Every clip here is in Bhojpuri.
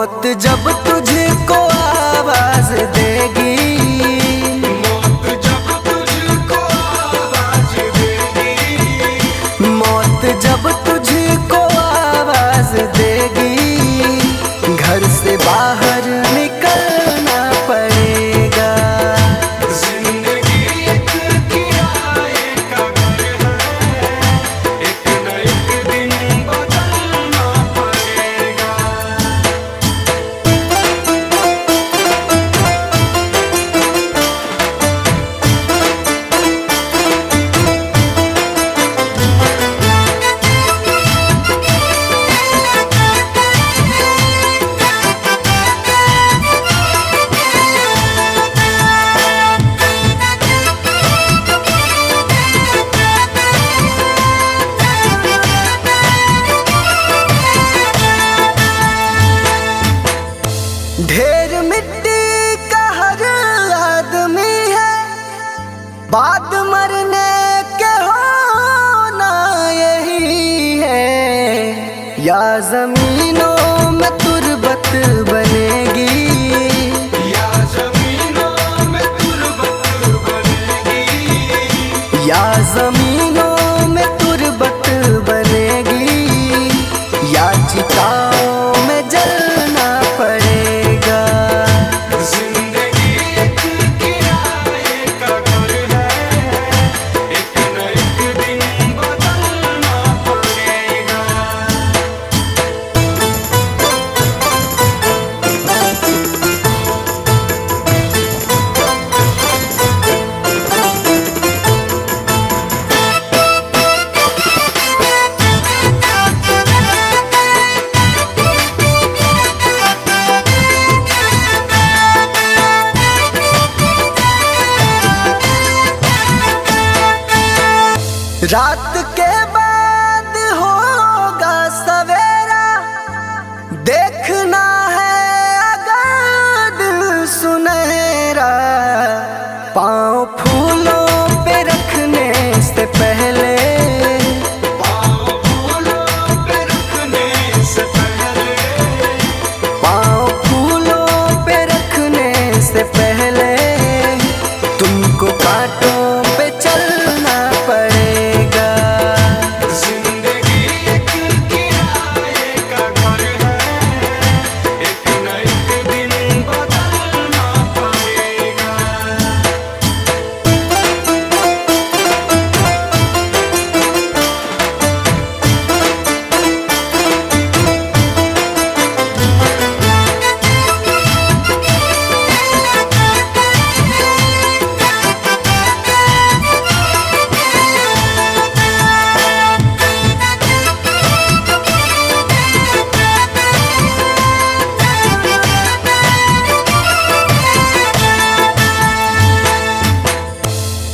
मौत जब तुझको आवाज देगी, मौत जब तुझको आवाज देगी, मौत जब तुझको आवाज देगी, घर से बाहर निकलना पड़ेगा। जिंदगी एक किराए का घर है, एक न एक दिन बदलना पड़ेगा। ढेर मिट्टी का हर आदमी है, बाद मरने के होना यही है। या जमीनों में तुरबत बनेगी, या जमीनों में तुरबत बनेगी, या जमीनों में तुरबत बनेगी, या चिताओं में जलना पड़ेगा। जिंदगी एक किराए का घर है, एक न एक दिन बदलना पड़ेगा। रात के बाद होगा सवेरा, देखना है अगर दिल सुनहरा। पाँव फूलों पे रखने से पहले, पाँव फूलों पे रखने से पहले, पाँव फूलों पे रखने से पहले, तुमको कांटों पे चलना पड़ेगा। जिंदगी एक किराए का घर है, एक न एक दिन बदलना पड़ेगा।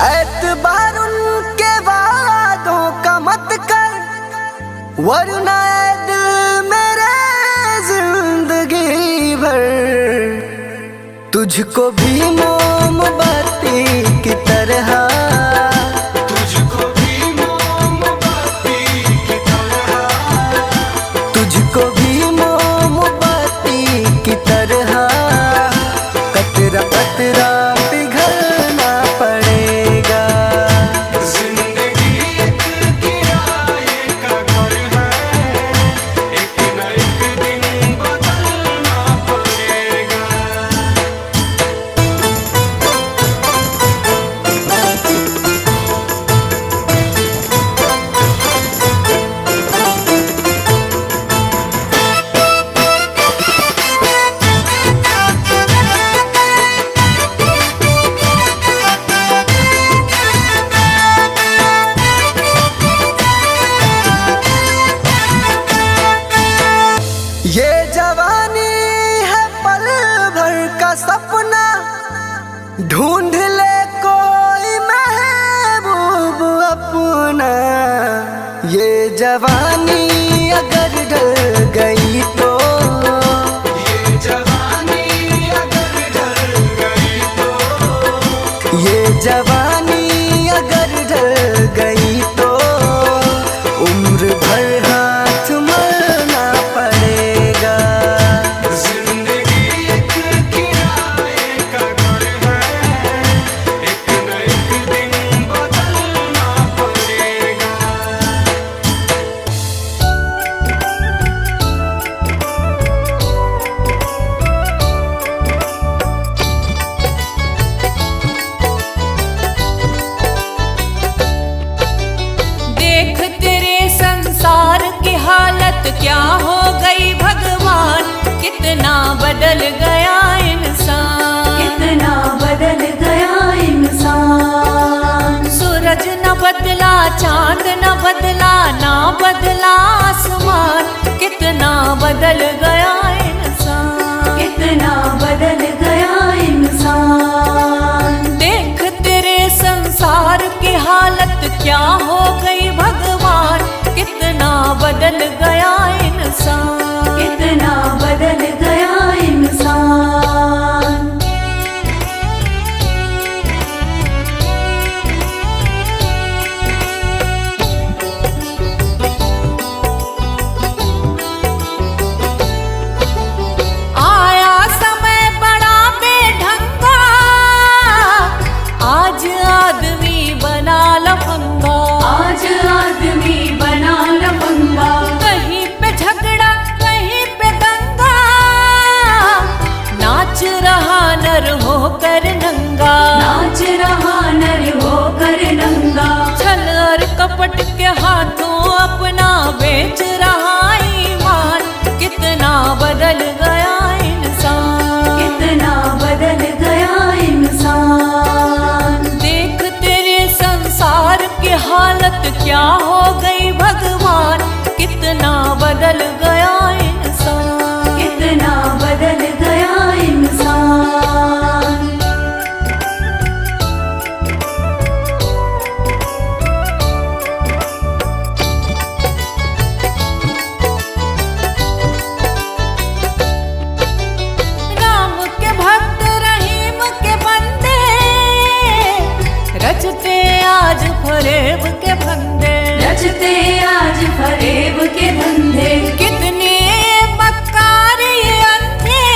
एतबार उनके वादों का मत कर, वरना ऐ दिल मेरे जिंदगी भर तुझको भी मोमबत्ती की तरह, तुझको भी मोमबत्ती की तरह, तुझको भी मोमबत्ती की तरह, कतरा कतरा पिघलना पड़ेगा। जिंदगी एक किराए का घर है, एक न एक दिन बदलना पड़ेगा। ये जवानी है पल भर का सपना, ढूंढ ले कोई महबूब अपना। ये जवानी अगर ढल गई तो, ये जवानी अगर ढल गई तो, ये जवानी अगर ढल गई तो, उम्र भर हाथ मलना पड़ेगा। जिंदगी गई भगवान, कितना बदल गया इंसान, कितना बदल गया इंसान। सूरज न बदला, चांद न बदला, ना बदला आसमान, कितना बदल गया इंसान, कितना बदल गया इंसान। देख तेरे संसार की हालत क्या हो गई भगवान, कितना बदल गया इंसान, कितना बदल गया इंसान। आया समय बड़ा बेढंगा, आज आदमी बना लफंगा, आज आदमी बना लफंगा। कहीं पे झगड़ा कहीं पे दंगा, नाच रहा नर होकर नंगा, नाच रहा नर होकर नंगा। छल और कपट के हाथों अपना बेच रहा ईमान, कितना बदल गया इंसान, कितना बदल गया इंसान। देख तेरे संसार की हालत क्या हो गई भगवान, कितना बदल गया इंसान, कितना बदल गया इंसान। राम के भक्त रहीम के बंदे, रचते आज फरेब के फंदे, रचते आज फरेब के धंधे। कितने मक्कार ये अंधे,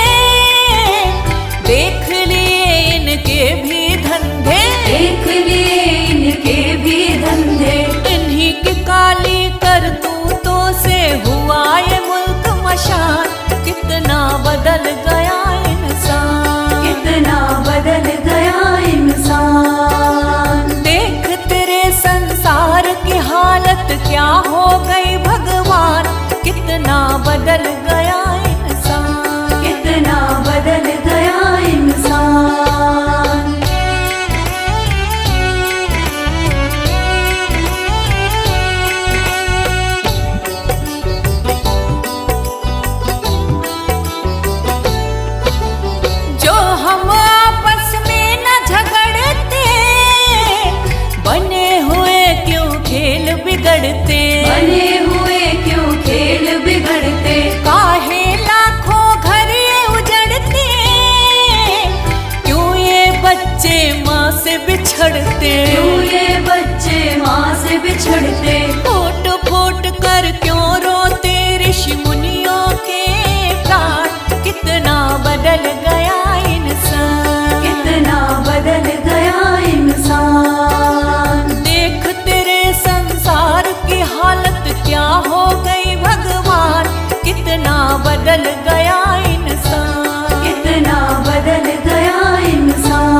देख लिए इनके भी धंधे, देख लिए इनके भी धंधे। इन्हीं की काली करतूतों से हुआ ये मुल्क मशान, कितना बदल गया इंसान, कितना बदल गया इंसान। देख तेरे संसार की हालत क्या हो गई भगवान, कितना बदल गया इंसान, कितना बदल गया इंसान। जो हम आपस में न झगड़ते, बने हुए क्यों खेल बिगड़ते, बने हुए क्यों खेल बिगड़ते। काहे लाखों घर ये उजड़ते, क्यों ये बच्चे माँ से बिछड़ते, क्यों ये बच्चे माँ से बिछड़ते। फूट फूट कर क्यों रोते ऋषि मुनियों के प्राण, कितना बदल गया इंसान, कितना बदल गया इंसान। देख तेरे संसार की हालत क्या हो गई भगवान, कितना बदल गया इंसान, कितना बदल गया इंसान।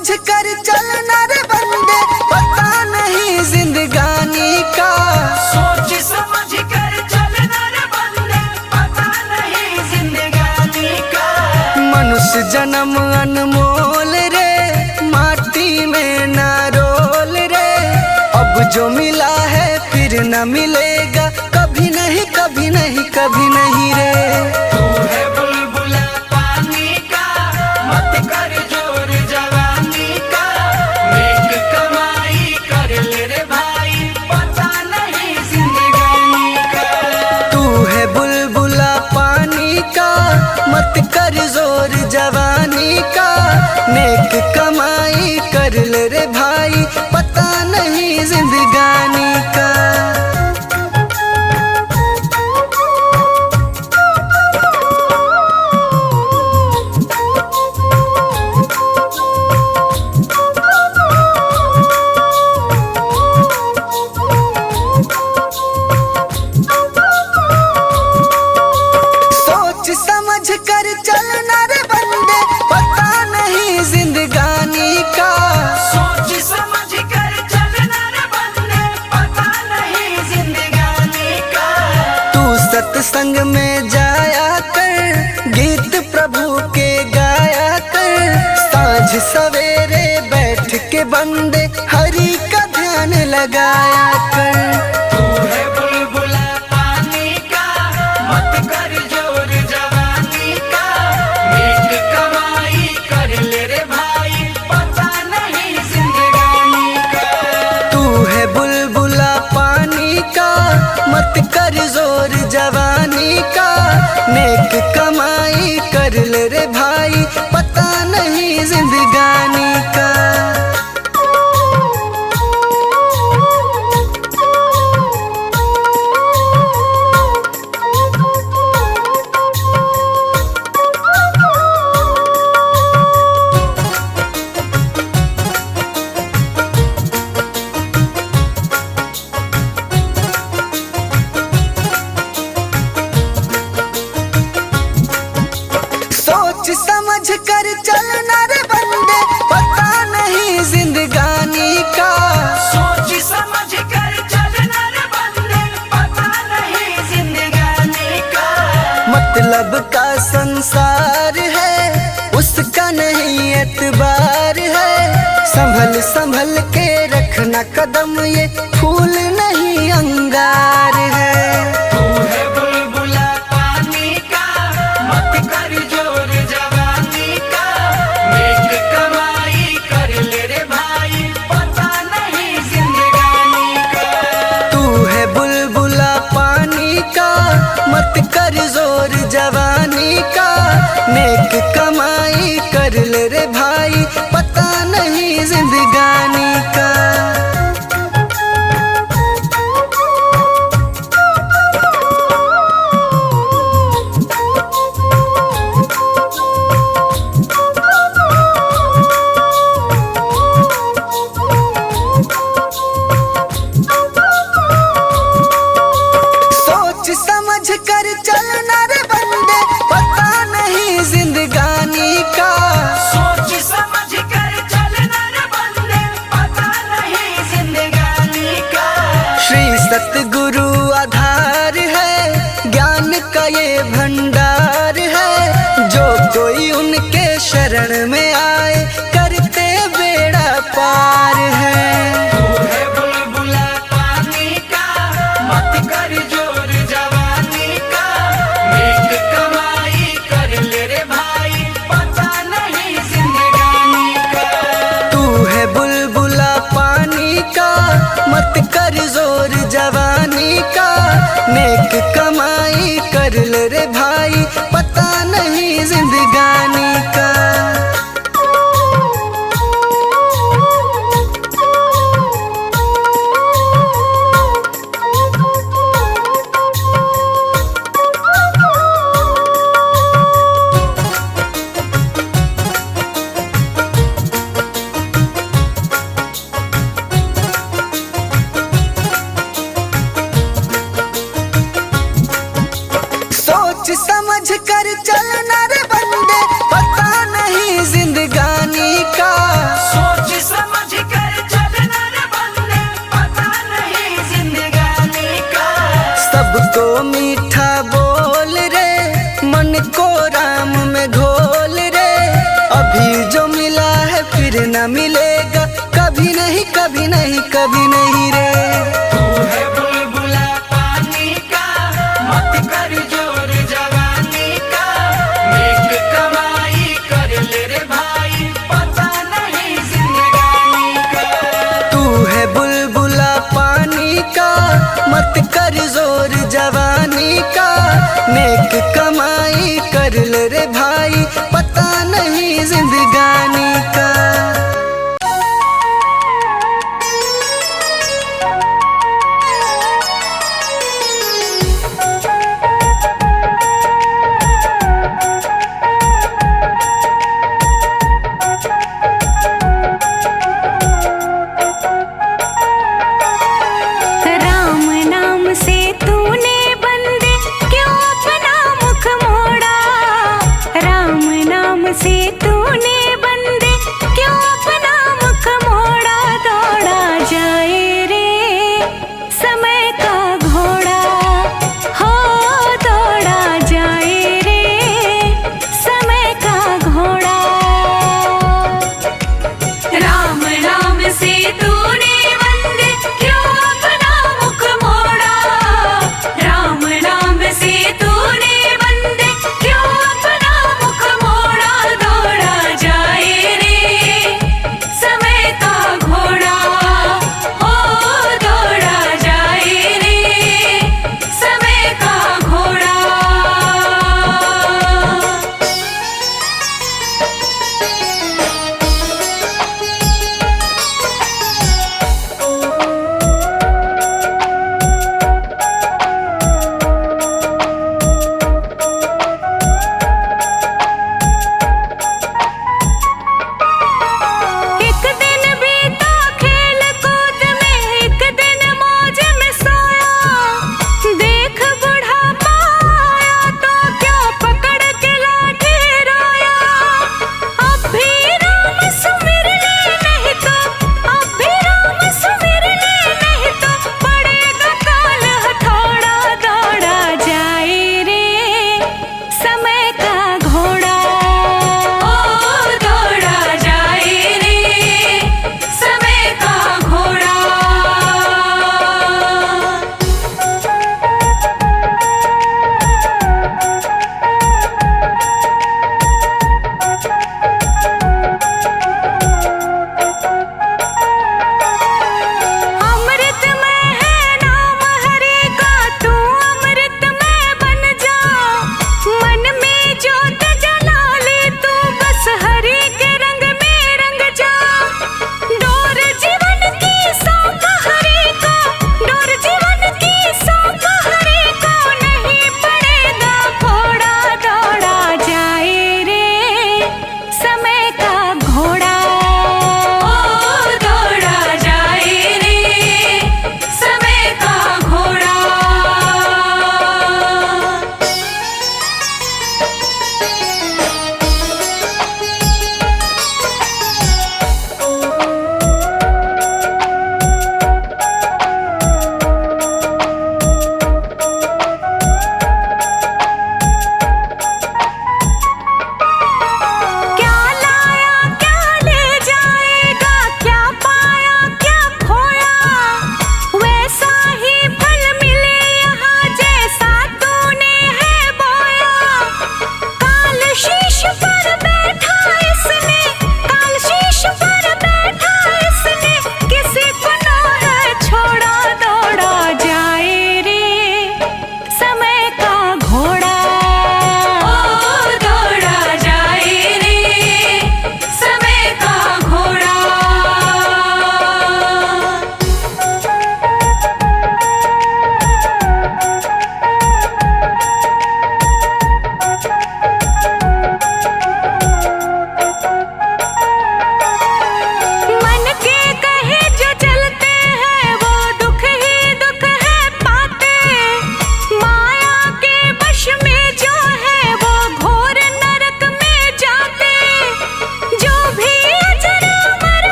समझ कर चलना रे बंदे, पता नहीं जिंदगानी का। सोच समझ कर चलना रे बंदे, पता नहीं जिंदगानी का। मनुष्य जन्म अनमोल रे, माटी में ना रोल रे। अब जो मिला है फिर न मिलेगा, कभी नहीं कभी नहीं कभी नहीं रे। तू है बुलबुला पानी का, मत कर जोर जवानी का। नेक कमाई कर ले रे भाई, पता नहीं जिंदगानी का। तू है बुलबुला पानी का, मत कर जोर जवानी का। नेक कमाई कर ले रे भाई, पता नहीं जिंदगानी का। सोच समझ कर चलना रे बंदे, पता नहीं जिंदगानी का। सोच समझ कर चलना रे बंदे, पता नहीं जिंदगानी का। तू सत्संग में जाया कर, गीत प्रभु के गाया कर। सांझ सवेरे बैठ के बंदे हरि का ध्यान लगाया कर। तू है बुलबुला पानी का, मत कर जोर जवानी का। नेक कमाई कर ले रे भाई, पता नहीं जिंदगानी का। तू है बुलबुला पानी का, मत कर जोर जवानी का। नेक कमाई कर ले रे भाई, पता नहीं जिंदगानी का। सोच समझ कर चलना रे बंदे, पता नहीं जिंदगानी का। सोच समझ कर चलना रे बंदे, पता नहीं जिंदगानी का। मतलब का संसार है, उसका नहीं एतबार है। संभल संभल के रखना कदम, ये फूल नहीं अंगार है। तू है बुलबुला पानी का, मत कर जोर जवानी का। नेक कमाई कर ले रे भाई, पता नहीं जिंदगानी का। तू है बुलबुला पानी का, मत कर जोर जवानी का। नेक कमाई कर ले रे भाई, पता नहीं जिंदगानी का। सोच समझ कर चलना रे बंदे, पता नहीं जिंदगानी का। सोच समझ कर चलना रे बंदे, पता नहीं जिंदगानी का। श्री सतगुरु आधार है, ज्ञान का ये भंडार है। जो कोई उनके शरण में आए, करते बेड़ा पार है। तू है बुलबुला पानी का, मत कर जोर जवानी का। नेक कमाई कर ले रे भाई, पता नहीं जिंदगानी का। तू है बुलबुला पानी का, मत कर जोर जवानी का। नेक कमाई कर ले रे भाई, पता नहीं जिंदगानी का।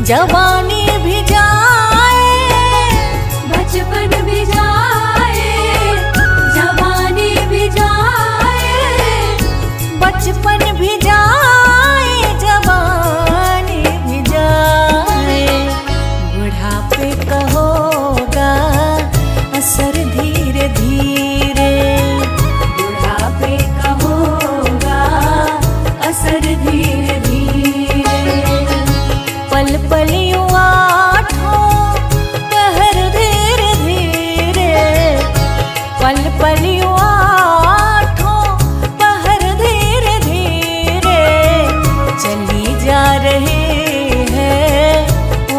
जवानी भी जाए, बचपन भी जाए, जवानी भी जाए, बचपन भी जाए, जवानी भी जाए। बुढ़ापे का होगा असर धीरे धीरे, बुढ़ापे का होगा असर धीरे धीरे। पल पल यूं आठों पहर धीरे धीरे, पल पल यूं आठों पहर धीरे धीरे। चली जा रही है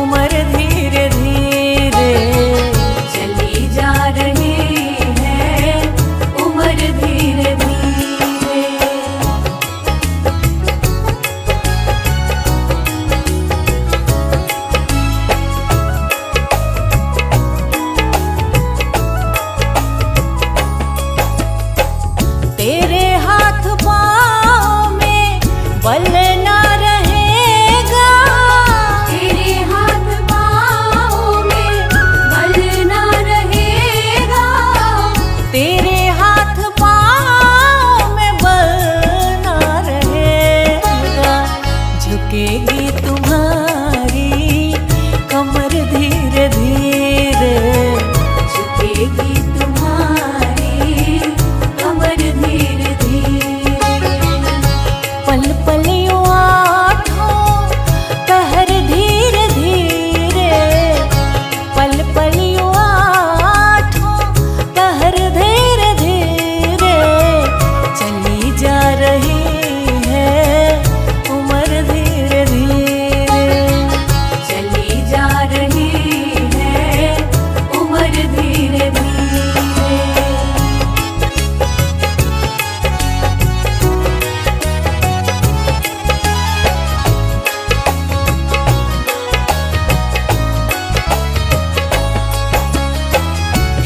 उम्र धीरे धीरे, चली जा रही है उम्र धीरे धीरे। तेरे हाथ पाँव में बल ना रहेगा, तेरे हाथ पाँव में बल ना रहेगा, तेरे हाथ पाँव में बल ना रहेगा। झुकेगी तुम्हारी कमर धीरे धीरे, झुकेगी तुम्हारी कमर धीरे धीरे। पल पल यूं आठों पहर धीरे धीरे, पल पल यूं आठों पहर धीरे धीरे। चली जा रही है उम्र धीरे धीरे, चली जा रही है उम्र धीरे धीरे।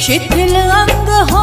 शिथिल अंग हो